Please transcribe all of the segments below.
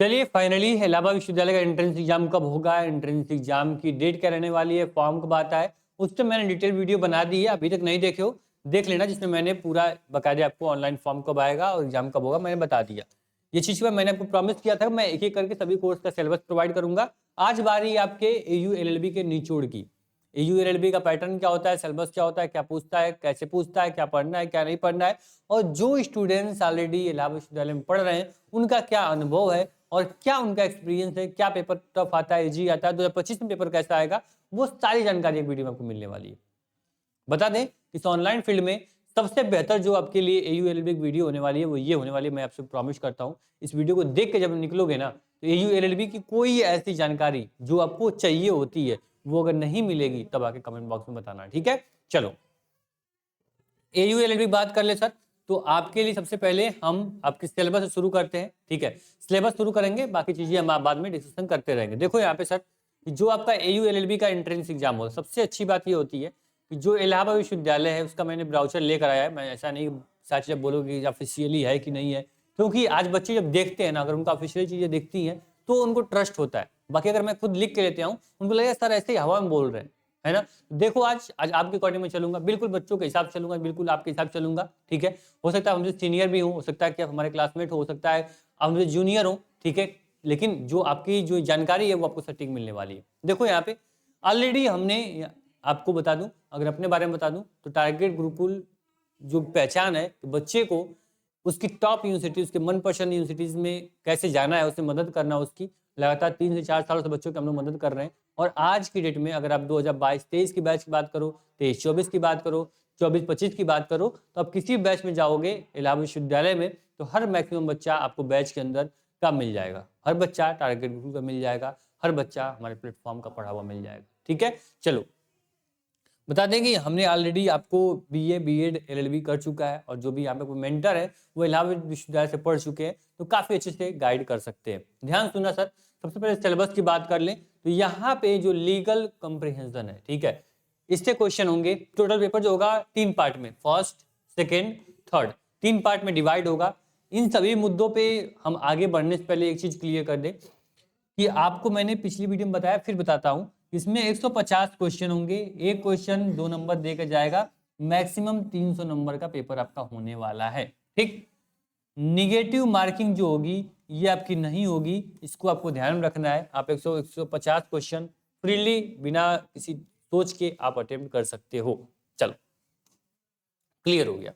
चलिए फाइनली इलाहाबाद विश्वविद्यालय का एंट्रेंस एग्जाम कब होगा, एंट्रेंस एग्जाम की डेट क्या रहने वाली है, फॉर्म कब आता है, उस पर मैंने डिटेल वीडियो बना दी है। अभी तक नहीं देखे हो देख लेना, जिसमें मैंने पूरा बकायदे आपको ऑनलाइन फॉर्म कब आएगा और एग्जाम कब होगा मैंने बता दिया। ये चीज पर मैंने आपको प्रॉमिस किया था मैं एक एक करके सभी कोर्स का सिलेबस प्रोवाइड करूंगा। आज बारी आपके एयू एलएलबी के निचोड़ की। एयू एलएलबी का पैटर्न क्या होता है, सिलेबस क्या होता है, क्या पूछता है, कैसे पूछता है, क्या पढ़ना है क्या नहीं पढ़ना है, और जो स्टूडेंट्स ऑलरेडी इलाहाबाद विश्वविद्यालय में पढ़ रहे हैं उनका क्या अनुभव है और क्या उनका एक्सपीरियंस है, क्या पेपर टफ आता है, इजी आता है, 2025 में पेपर कैसा आएगा, वो सारी जानकारी एक वीडियो में आपको मिलने वाली है। बता दें इस ऑनलाइन फील्ड में सबसे बेहतर जो आपके लिए एयू एलएलबी की वीडियो होने वाली है वो ये होने वाली है। मैं आपसे प्रॉमिस करता हूं इस वीडियो को देख के जब निकलोगे ना तो एयू एलएलबी की कोई ऐसी जानकारी जो आपको चाहिए होती है वो अगर नहीं मिलेगी तब आके कमेंट बॉक्स में बताना, ठीक है। चलो एयू एलएलबी बात कर ले सर, तो आपके लिए सबसे पहले हम आपके सिलेबस से शुरू करते हैं, ठीक है। सिलेबस शुरू करेंगे, बाकी चीजें हम बाद में डिस्कशन करते रहेंगे। देखो यहाँ पे सर जो आपका एयू एलएलबी का एंट्रेंस एग्जाम हो, सबसे अच्छी बात ये होती है कि जो इलाहाबाद विश्वविद्यालय है उसका मैंने ब्राउचर लेकर आया है। मैं ऐसा नहीं सच जब बोलोगे कि ऑफिशियली है कि नहीं है, क्योंकि आज बच्चे जब देखते हैं ना, अगर उनका ऑफिशियल चीजें देखती हैं तो उनको ट्रस्ट होता है। बाकी अगर मैं खुद लिख के लेते आऊँ उनको लगेगा सर ऐसे ही हवा में बोल रहे हैं, है ना। देखो आज आपके अकॉर्डिंग में चलूंगा, बिल्कुल बच्चों के हिसाब से चलूंगा, बिल्कुल आपके हिसाब से चलूंगा, ठीक है। हो सकता है हमसे सीनियर भी हो सकता है कि आप हमारे क्लासमेट हो सकता है आप हमसे जूनियर हो, ठीक है, लेकिन जो आपकी जो जानकारी है वो आपको सटीक मिलने वाली है। देखो यहाँ पे ऑलरेडी हमने आपको बता दूं, अगर अपने बारे में बता दूं तो टारगेट गुरुकुल जो पहचान है कि बच्चे को उसकी टॉप यूनिवर्सिटी, उसके मनपसंद यूनिवर्सिटीज में कैसे जाना है, उसे मदद करना, उसकी लगातार 3 से 4 सालों से बच्चों की हम लोग मदद कर रहे हैं। और आज की डेट में अगर आप 2022-23 की बैच की बात करो, 23-24 की बात करो, 24-25 की बात करो, तो आप किसी बैच में जाओगे इलाहाबाद विश्वविद्यालय में तो हर मैक्सिमम बच्चा आपको बैच के अंदर का मिल जाएगा, हर बच्चा टारगेट ग्रुप का मिल जाएगा, हर बच्चा हमारे प्लेटफॉर्म का पढ़ा हुआ मिल जाएगा, ठीक है। चलो बता दें कि हमने ऑलरेडी आपको बीए बीएड एलएलबी कर चुका है और जो भी यहाँ पे कोई मेंटर है वो इलाहाबाद विश्वविद्यालय से पढ़ चुके हैं तो काफी अच्छे से गाइड कर सकते हैं। ध्यान सुनना सर, सबसे पहले सिलेबस की बात कर लें तो यहाँ पे जो लीगल कॉम्प्रिहेंशन है, ठीक है, इससे क्वेश्चन होंगे। टोटल पेपर जो होगा 3 पार्ट में, फर्स्ट सेकेंड थर्ड, 3 पार्ट में डिवाइड होगा। इन सभी मुद्दों पे हम आगे बढ़ने से पहले एक चीज क्लियर कर दें कि आपको मैंने पिछली वीडियो में बताया, फिर बताता हूं, इसमें 150 क्वेश्चन होंगे, एक क्वेश्चन 2 नंबर देकर जाएगा, मैक्सिमम 300 नंबर का पेपर आपका होने वाला है, ठीक। निगेटिव मार्किंग जो होगी ये आपकी नहीं होगी, इसको आपको ध्यान में रखना है। आप 150 क्वेश्चन फ्रीली बिना किसी सोच के आप अटेम्प्ट कर सकते हो। चलो क्लियर हो गया।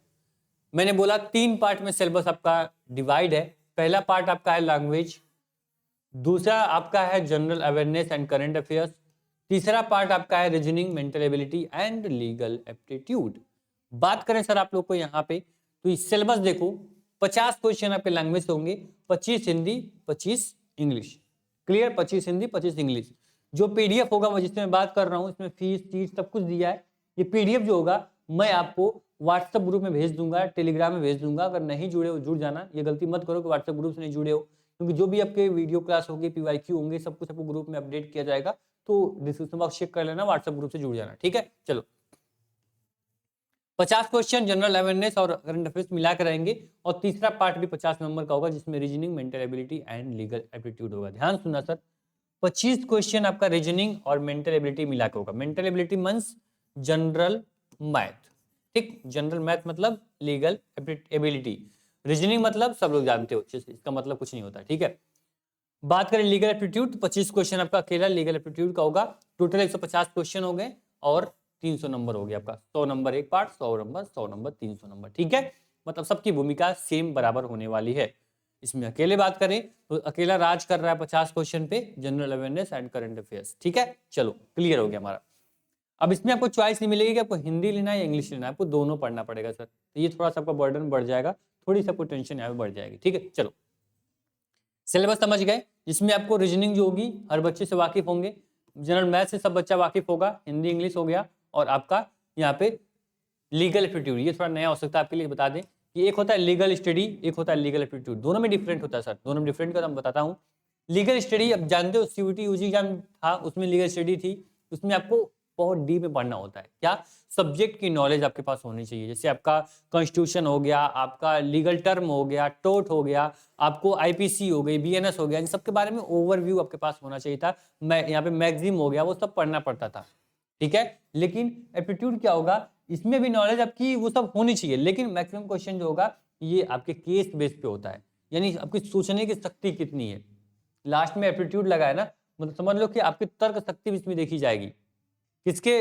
मैंने बोला 3 पार्ट में सिलेबस आपका डिवाइड है। पहला पार्ट आपका है लैंग्वेज, दूसरा आपका है general awareness and current affairs, तीसरा पार्ट आपका है reasoning, mental ability and legal aptitude. बात करें सर आप लोग को यहाँ पे तो इस सिलेबस देखो 50 क्वेश्चन आपके लैंग्वेज से होंगे, 25 Hindi 25 English, clear, 25 Hindi 25 English. जो पीडीएफ होगा मैं जिसमें बात कर रहा हूँ इसमें फीस चीज सब कुछ दिया है। ये पीडीएफ जो होगा मैं आपको व्हाट्सएप ग्रुप में भेज दूंगा, टेलीग्राम में भेज दूंगा। अगर नहीं जुड़े हो जुड़ जाना, ये गलती मत करो कि व्हाट्सएप ग्रुप से नहीं जुड़े हो, क्योंकि जो भी आपके वीडियो क्लास होगी, पीवाईक्यू होंगे, सब कुछ आपको ग्रुप में अपडेट किया जाएगा। तो डिस्क्रिप्शन बॉक्स चेक कर लेना, व्हाट्सएप ग्रुप से जुड़ जाना, ठीक है। चलो 50 क्वेश्चन जनरल अवेयरनेस और करंट अफेयर्स मिला कर रहेंगे और तीसरा पार्ट भी 50 नंबर का होगा जिसमें reasoning, mental ability and legal aptitude होगा। ध्यान सुनना सर, 25 क्वेश्चन आपका रीजनिंग और मेंटल एबिलिटी मिला के होगा। Mental ability means general math, ठीक, जनरल मैथ मतलब लीगल एबिलिटी, रीजनिंग मतलब सब लोग जानते हो, इसका मतलब कुछ नहीं होता, ठीक है। बात करें लीगल एप्टीट्यूड, 25 क्वेश्चन आपका अकेला लीगल एप्टीट्यूड का होगा। टोटल 150 क्वेश्चन हो गए और 300 नंबर हो गया आपका, 100 नंबर एक पार्ट, 100 नंबर 300 नंबर, ठीक है। मतलब सबकी भूमिका सेम बराबर होने वाली है। इसमें अकेले बात करें तो अकेला राज कर रहा है 50 क्वेश्चन पे general awareness and current affairs, ठीक है। चलो क्लियर हो गया हमारा। अब इसमें आपको चॉइस नहीं मिलेगी कि आपको हिंदी लेना है या इंग्लिश लेना है, आपको दोनों पढ़ना पड़ेगा सर। तो ये थोड़ा सा आपका बर्डन बढ़ जाएगा, थोड़ी सी आपको टेंशन यहाँ पे बढ़ जाएगी, ठीक है। चलो सिलेबस समझ गए, जिसमें आपको रीजनिंग जो होगी हर बच्चे से वाकिफ होंगे, जनरल मैथ से सब बच्चा वाकिफ होगा, हिंदी इंग्लिश हो गया, और आपका यहाँ पे लीगल एप्टीट्यूड, ये थोड़ा नया हो सकता है आपके लिए, बता दें कि एक होता है लीगल स्टडी, एक होता है लीगल एप्टीट्यूड, दोनों में डिफरेंट होता है सर, दोनों में डिफरेंट का मैं बताता हूँ। लीगल स्टडी अब जानते हो सीयूटी यूजी एग्जाम था उसमें लीगल स्टडी थी, उसमें आपको बहुत डीप में पढ़ना होता है। क्या? सब्जेक्ट की नॉलेज आपके पास होनी चाहिए। जैसे आपका कॉन्स्टिट्यूशन हो गया, आपका लीगल टर्म हो गया, टोट हो गया, आपको आईपीसी हो गई, बीएनएस हो गया, इन सबके बारे में ओवरव्यू आपके पास होना चाहिए था। मैं यहाँ पे मैगजीम हो गया, वो सब पढ़ना पड़ता था, ठीक है। लेकिन एप्टीट्यूड क्या होगा, इसमें भी नॉलेज आपकी वो सब होनी चाहिए, लेकिन मैक्सिमम क्वेश्चन जो होगा ये आपके केस बेस पे होता है, यानी आपकी सोचने की शक्ति कितनी है। लास्ट में एप्टीट्यूड लगा है ना, मतलब समझ लो कि आपकी तर्क शक्ति भी इसमें देखी जाएगी। किसके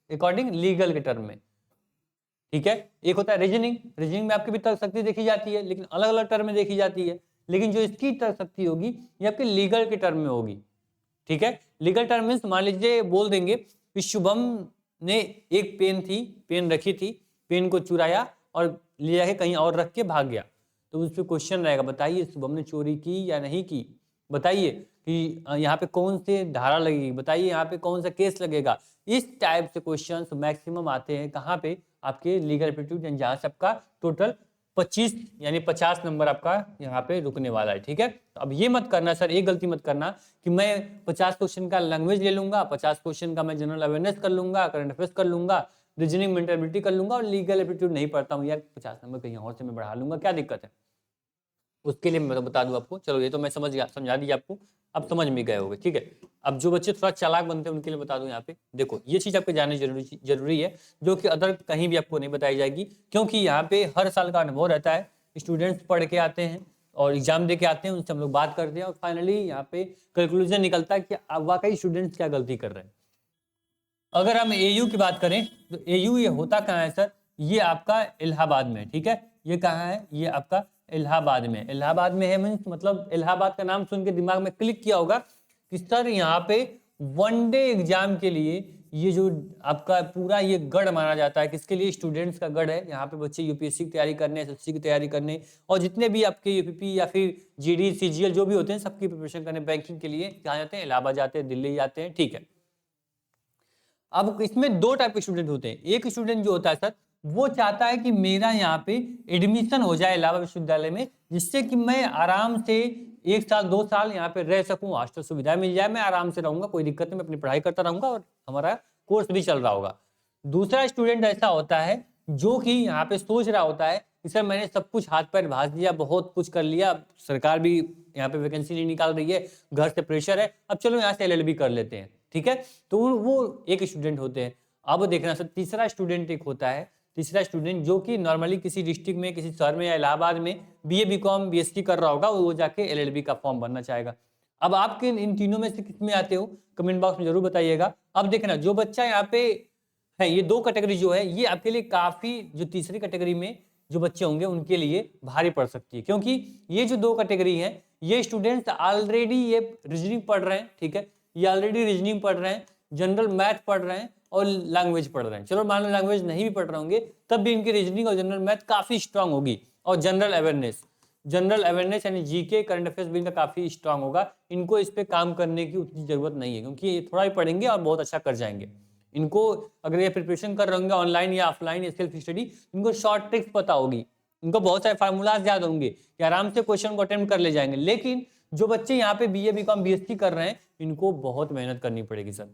अकॉर्डिंग? लीगल के टर्म में, ठीक है। एक होता है रीजनिंग, रीजनिंग में आपकी भी तर्क शक्ति देखी जाती है, लेकिन अलग अलग टर्म में देखी जाती है। लेकिन जो इसकी तर्क शक्ति होगी ये आपके लीगल के टर्म में होगी, ठीक है। लीगल टर्म मीन्स मान लीजिए बोल देंगे कि शुभम ने एक पेन रखी थी, पेन को चुराया और ले जाके कहीं और रख के भाग गया, तो उस पर क्वेश्चन रहेगा, बताइए शुभम ने चोरी की या नहीं की, बताइए कि यहाँ पे कौन से धारा लगेगी, बताइए यहाँ पे कौन सा केस लगेगा। इस टाइप से क्वेश्चंस मैक्सिमम आते हैं कहाँ पे? आपके लीगल एप्टीट्यूड, जहाँ से आपका टोटल 25 यानी 50 नंबर आपका यहाँ पे रुकने वाला है, ठीक है। तो अब ये मत करना सर, एक गलती मत करना कि मैं 50 क्वेश्चन का लैंग्वेज ले लूंगा, 50 क्वेश्चन का मैं जनरल अवेयरनेस कर लूंगा, करंट अफेयर्स कर लूंगा, रीजनिंग मेंटेबिलिटी कर लूंगा और लीगल एप्टीट्यूड नहीं पढ़ता हूँ यार, 50 नंबर कहीं और से मैं बढ़ा लूंगा, क्या दिक्कत है। उसके लिए मैं तो बता दूं आपको, चलो ये तो मैं समझ गया, समझा दिया आपको, अब समझ में गए होगे, ठीक है। अब जो बच्चे थोड़ा चालाक बनते हैं उनके लिए बता दूं, यहाँ पे देखो ये चीज आपको जाननी जरूरी है, जो कि अदर कहीं भी आपको नहीं बताई जाएगी, क्योंकि यहाँ पे हर साल का अनुभव रहता है, स्टूडेंट्स पढ़ के आते हैं और एग्जाम दे के आते हैं, उनसे हम लोग बात करते हैं और फाइनली यहाँ पे कंक्लूजन निकलता है कि वाकई स्टूडेंट्स क्या गलती कर रहे हैं। अगर हम एयू की बात करें तो एयू ये होता कहाँ है सर? ये आपका इलाहाबाद में, ठीक है। ये कहाँ है? ये आपका इलाहाबाद में। इलाहाबाद में है मीन्स मतलब इलाहाबाद का नाम सुन के दिमाग में क्लिक किया होगा कि सर यहाँ पे वनडे एग्जाम के लिए ये जो आपका पूरा ये गढ़ माना जाता है, किसके लिए? स्टूडेंट्स का गढ़ है। यहाँ पे बच्चे यूपीएससी की तैयारी करने, एसएससी की तैयारी करने और जितने भी आपके यूपीपी या फिर जीडी सीजीएल जो भी होते हैं सबकी प्रिपरेशन करने बैंकिंग के लिए कहाँ जाते हैं? इलाहाबाद जाते हैं, दिल्ली जाते हैं, ठीक है। अब इसमें दो टाइप के स्टूडेंट होते हैं। एक स्टूडेंट जो होता है सर वो चाहता है कि मेरा यहाँ पे एडमिशन हो जाए इलाहाबाद विश्वविद्यालय में, जिससे कि मैं आराम से 1 साल 2 साल यहाँ पे रह सकूं, हॉस्टल सुविधा मिल जाए, मैं आराम से रहूंगा, कोई दिक्कत नहीं, मैं अपनी पढ़ाई करता रहूंगा और हमारा कोर्स भी चल रहा होगा। दूसरा स्टूडेंट ऐसा होता है जो कि यहाँ पे सोच रहा होता है कि सर मैंने सब कुछ हाथ पैर भाज दिया, बहुत कुछ कर लिया, सरकार भी यहाँ पे वैकेंसी नहीं निकाल रही है, घर से प्रेशर है, अब चलो यहाँ से एलएलबी कर लेते हैं, ठीक है। तो वो एक स्टूडेंट होते हैं। अब देखना सर तीसरा स्टूडेंट एक होता है, तीसरा स्टूडेंट जो कि नॉर्मली किसी डिस्ट्रिक्ट में, किसी शहर में या इलाहाबाद में बीए बीकॉम बीएससी कर रहा होगा, वो जाके एलएलबी का फॉर्म भरना चाहेगा। अब आपके इन तीनों में से किस में आते हो? कमेंट बॉक्स में जरूर बताइएगा। अब देखना जो बच्चा यहाँ पे है, ये दो कैटेगरी जो है ये आपके लिए काफी, जो तीसरी कैटेगरी में जो बच्चे होंगे उनके लिए भारी पड़ सकती है, क्योंकि ये जो दो कैटेगरी है ये स्टूडेंट्स ऑलरेडी ये रीजनिंग पढ़ रहे हैं, ठीक है, ये ऑलरेडी रीजनिंग पढ़ रहे हैं, जनरल मैथ पढ़ रहे हैं और लैंग्वेज पढ़ रहे हैं। चलो मान लो लैंग्वेज नहीं भी पढ़ रहे होंगे तब भी इनकी रीजनिंग और जनरल मैथ काफी स्ट्रांग होगी, और जनरल अवेयरनेस यानी जीके करंट अफेयर्स भी इनका काफी स्ट्रांग होगा। इनको इस पे काम करने की उतनी जरूरत नहीं है, क्योंकि ये थोड़ा ही पढ़ेंगे और बहुत अच्छा कर जाएंगे। इनको अगर ये प्रिपरेशन कर रहे होंगे ऑनलाइन या ऑफलाइन या सेल्फ स्टडी, इनको शॉर्ट ट्रिक्स पता होगी, इनको बहुत सारे फार्मूलाज याद होंगे कि आराम से क्वेश्चन को अटेम्प्ट कर ले जाएंगे। लेकिन जो बच्चे यहाँ पे बीए बीकॉम बीएससी कर रहे हैं इनको बहुत मेहनत करनी पड़ेगी सर,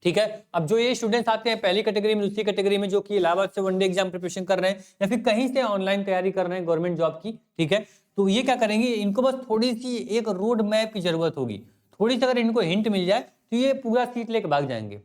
ठीक है। अब जो ये स्टूडेंट्स आते हैं पहली कैटेगरी में, दूसरी कैटेगरी में, जो कि इलाहाबाद से वनडे एग्जाम प्रिपरेशन कर रहे हैं या फिर कहीं से ऑनलाइन तैयारी कर रहे हैं गवर्नमेंट जॉब की, ठीक है, तो ये क्या करेंगे, इनको बस थोड़ी सी एक रोड मैप की जरूरत होगी, थोड़ी सी अगर इनको हिंट मिल जाए तो ये पूरा सीट लेके भाग जाएंगे, है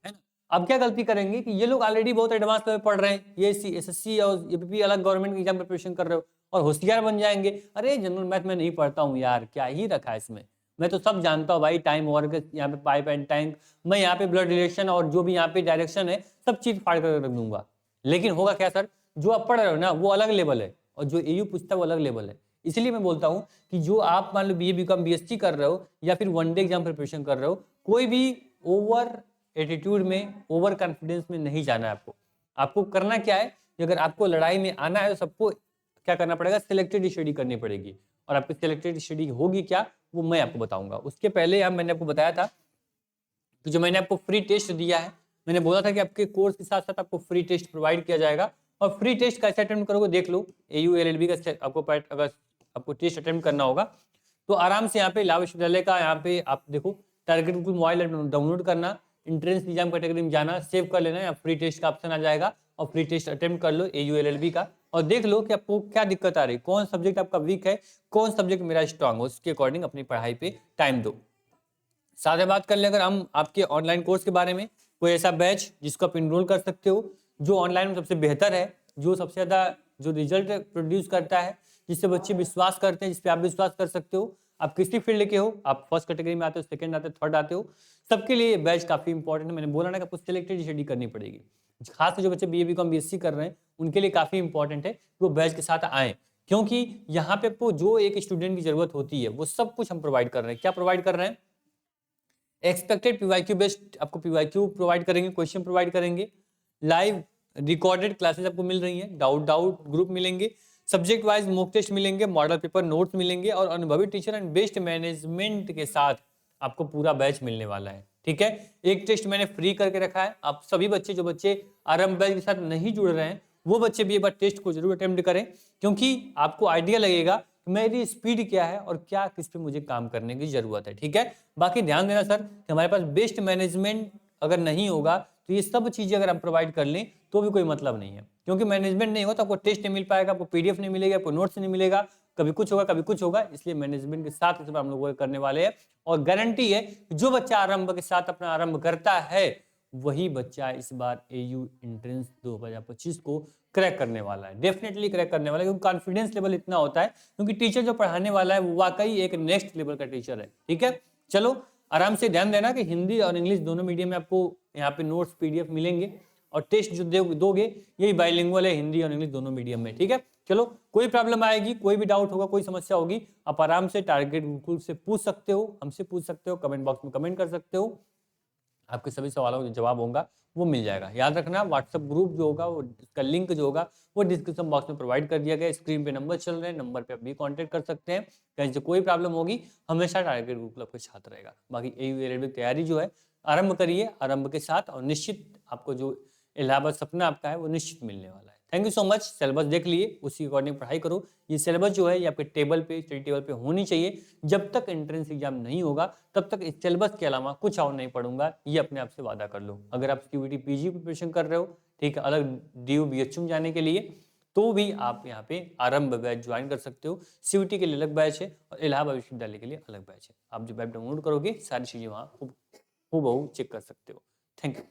ना। अब क्या गलती करेंगे कि ये लोग ऑलरेडी बहुत एडवांस में पढ़ रहे हैं, ये एसएससी और यूपीपी अलग गवर्नमेंट एग्जाम प्रिपरेशन कर रहे हो और होशियार बन जाएंगे, अरे जनरल मैथ में नहीं पढ़ता हूँ यार, क्या ही रखा है इसमें, मैं तो सब जानता हूँ भाई, टाइम वर्क, यहाँ पे पाइप एंड टैंक, मैं यहाँ पे ब्लड रिलेशन और जो भी यहाँ पे डायरेक्शन है सब चीज फाड़ कर रख दूंगा। लेकिन होगा क्या सर, जो आप पढ़ रहे हो ना वो अलग लेवल है और जो एयू पूछता है वो अलग लेवल है। इसलिए मैं बोलता हूँ कि जो आप मान लो बीए बीकॉम बीएससी कर रहे हो या फिर वनडे एग्जाम प्रिपरेशन कर रहे हो, कोई भी ओवर एटीट्यूड में, ओवर कॉन्फिडेंस में नहीं जाना है आपको। आपको करना क्या है कि अगर आपको लड़ाई में आना है तो सबको क्या करना पड़ेगा, सिलेक्टेड स्टडी करनी पड़ेगी, और आपकी सिलेक्टेड स्टडी होगी क्या वो मैं आपको बताऊंगा। उसके पहले मैंने आपको बताया था कि जो मैंने आपको फ्री टेस्ट दिया है, मैंने बोला था कि आपके कोर्स के साथ साथ आपको फ्री टेस्ट प्रोवाइड किया जाएगा, और फ्री टेस्ट कैसे अटेम्प्ट करोगे देख लो, एयू एलएलबी का आपको अगर आपको टेस्ट अटेम्प्ट करना होगा तो आराम से यहाँ पे इलाहाबाद विश्वविद्यालय का यहाँ पे आप देखो टारगेट गूगल मोबाइल डाउनलोड करना, एंट्रेंस एग्जाम कैटेगरी में जाना, सेव कर लेना, या फ्री टेस्ट का ऑप्शन आ जाएगा और फ्री टेस्ट अटेम्प्ट कर लो AU LLB का, और देख लो कि आपको क्या दिक्कत आ रही है, कौन सब्जेक्ट आपका वीक है, कौन सब्जेक्ट मेरा स्ट्रांग हो, उसके अकॉर्डिंग अपनी पढ़ाई पे टाइम दो। साथ में बात कर ले अगर हम आपके ऑनलाइन कोर्स के बारे में, कोई ऐसा बैच जिसको आप इनरोल कर सकते हो, जो ऑनलाइन में सबसे बेहतर है, जो सबसे ज़्यादा जो रिजल्ट प्रोड्यूस करता है, जिससे बच्चे विश्वास करते हैं, जिस पे आप विश्वास कर सकते हो, आप किसी फील्ड के हो, आप फर्स्ट कैटेगरी में आते हो, सेकंड आते हो, थर्ड आते हो, सबके लिए बैच काफ़ी इंपॉर्टेंट है। मैंने बोला ना कि आपको सिलेक्टेड स्टडी करनी पड़ेगी, खास जो बच्चे BA BCom BSc कर रहे हैं उनके लिए काफ़ी इंपॉर्टेंट है कि वो बैच के साथ आएँ, क्योंकि यहाँ पे आपको जो एक स्टूडेंट की जरूरत होती है वो सब कुछ हम प्रोवाइड कर रहे हैं। क्या प्रोवाइड कर रहे हैं? एक्सपेक्टेड PYQ बेस्ड आपको PYQ प्रोवाइड करेंगे, क्वेश्चन प्रोवाइड करेंगे, लाइव रिकॉर्डेड क्लासेस आपको मिल रही हैं, डाउट ग्रुप मिलेंगे, सब्जेक्ट वाइज मॉक टेस्ट मिलेंगे, मॉडल पेपर नोट्स मिलेंगे, और अनुभवी टीचर एंड बेस्ट मैनेजमेंट के साथ आपको पूरा बैच मिलने वाला है। ठीक है, एक टेस्ट मैंने फ्री करके रखा है, आप सभी बच्चे जो बच्चे आरंभ बैच के साथ नहीं जुड़ रहे हैं वो बच्चे भी एक बार टेस्ट को जरूर अटेम्प्ट करें, क्योंकि आपको आइडिया लगेगा मेरी स्पीड क्या है और क्या किस पे मुझे काम करने की जरूरत है। ठीक है, बाकी ध्यान देना सर कि हमारे पास बेस्ट मैनेजमेंट अगर नहीं होगा तो ये सब चीजें अगर हम प्रोवाइड कर लें तो भी कोई मतलब नहीं है, क्योंकि मैनेजमेंट नहीं हो तो आपको टेस्ट नहीं मिल पाएगा, आपको PDF नहीं मिलेगा, आपको नोट्स नहीं मिलेगा, कभी कुछ होगा कभी कुछ होगा। इसलिए मैनेजमेंट के साथ इस बार हम लोग करने वाले हैं, और गारंटी है जो बच्चा आरंभ के साथ अपना आरंभ करता है वही बच्चा इस बार AU एंट्रेंस 2025 को क्रैक करने वाला है, डेफिनेटली क्रैक करने वाला है, क्योंकि कॉन्फिडेंस लेवल इतना होता है, क्योंकि टीचर जो पढ़ाने वाला है वो वाकई एक नेक्स्ट लेवल का टीचर है। ठीक है, चलो आराम से ध्यान देना कि हिंदी और इंग्लिश दोनों मीडियम में आपको यहाँ पे नोट्स PDF मिलेंगे, और टेस्ट जो दोगे यही बाइलिंगुअल है, हिंदी और इंग्लिश दोनों मीडियम में। ठीक है, चलो कोई प्रॉब्लम आएगी, कोई भी डाउट होगा, कोई समस्या होगी, आप आराम से टारगेट गुरुकुल से पूछ सकते हो, हमसे पूछ सकते हो, कमेंट बॉक्स में कमेंट कर सकते हो, आपके सभी सवालों का जवाब होगा वो मिल जाएगा। याद रखना व्हाट्सएप ग्रुप जो होगा वो इसका लिंक जो होगा वो डिस्क्रिप्शन बॉक्स में प्रोवाइड कर दिया गया, स्क्रीन पे नंबर चल रहे हैं, नंबर पे आप भी कांटेक्ट कर सकते हैं, कहीं से कोई प्रॉब्लम होगी हमेशा टारगेट ग्रुप क्लब के साथ रहेगा। बाकी AU LLB की तैयारी जो है आरंभ करिए आरंभ के साथ, और निश्चित आपको जो इलाहाबाद सपना आपका है वो निश्चित मिलने वाला है। Thank you so much. Syllabus देख लिए, उसी अकॉर्डिंग पढ़ाई करो। ये सिलेबस जो है ये आपके टेबल पे, स्टडी टेबल पे होनी चाहिए। जब तक एंट्रेंस एग्जाम नहीं होगा तब तक इस सिलेबस के अलावा कुछ और नहीं पढ़ूंगा, ये अपने आप से वादा कर लो। अगर आप CUET PG प्रिपरेशन कर रहे हो, ठीक है, अलग DU BHU में जाने के लिए, तो भी आप यहाँ पे आरंभ बैच ज्वाइन कर सकते हो। CUET के लिए अलग बैच है और इलाहाबाद विश्वविद्यालय के लिए अलग बैच है। आप जो वेब डाउनलोड करोगे सारी चीजें वहाँ हूबहू चेक कर सकते हो। Thank you.